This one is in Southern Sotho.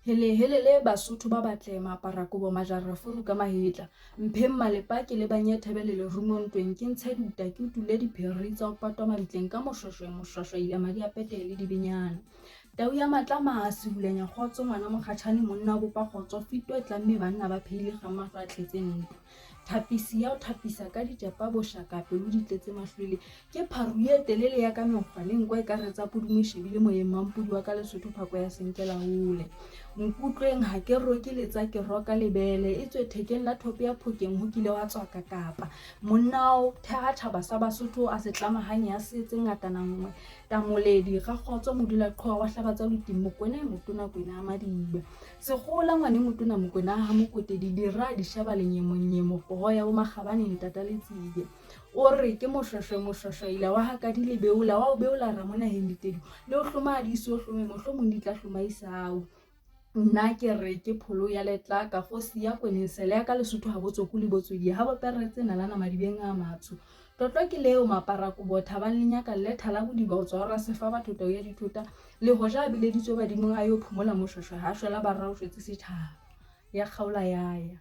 Hele Basotho ba batle maaparakobo majarafuru ka mahetla. Mpheng malepake le banyethebele le rumontweng ke ntshe duta ke utule diphiri tsa ho patwa mabitleng ka moshwashwe ile madi a pete le dibenyana. Tau ya matlama a se bulenya kgotso ngwana mokgatjhane monna bopa kgotso fito e tlamme banna ba phehile ga mahlo a tletseng ntlo. Thapisi ya ho thapisa ka ditepa boshaka pelo di tletse mahlwele ke pharu e telele ya ka mekgwa le nko e ka re tsa podumo e shebile moyeng mampudi wa ka Lesotho phako ya senkela hole. Nkutlweng ha ke roke letsa ke roka lebele e tswe thekeng la thope ya phokeng ho kile wa tswa ka Kapa. Monna o theha thaba sa Basotho a se tlama hanya se tse ngata na nngwe. Tamoledi ga kgotso modula qhoa wa hlabatsa letimo Mokwena motona Kwena Madiba. Sekgola ngwane motona Mokwena ha Mokote di dira di sheba lenyemonyemo poho ya bo makgabane ntata Letsile. O re ke moshwashwe ile wa haka di le beola wa o beola ra mona heng ditedu le o hloma di so hlome mohlomong di tla hloma isao. Nna ke re ke pholo ya letlaka kgosi ya Kwenesele ya ka Lesotho ha botsoko le botswedi ha bo peretse nalana madibeng a matsho. Tlotlo ke leo maaparakobo thabang le nyaka le thala bodiba o tswa ra sefa batho tau ya dithota le hoja bileditswe badimong a yo phumola moshwashwe ha shwela barao jwetse sethaba ya kgaola yaya.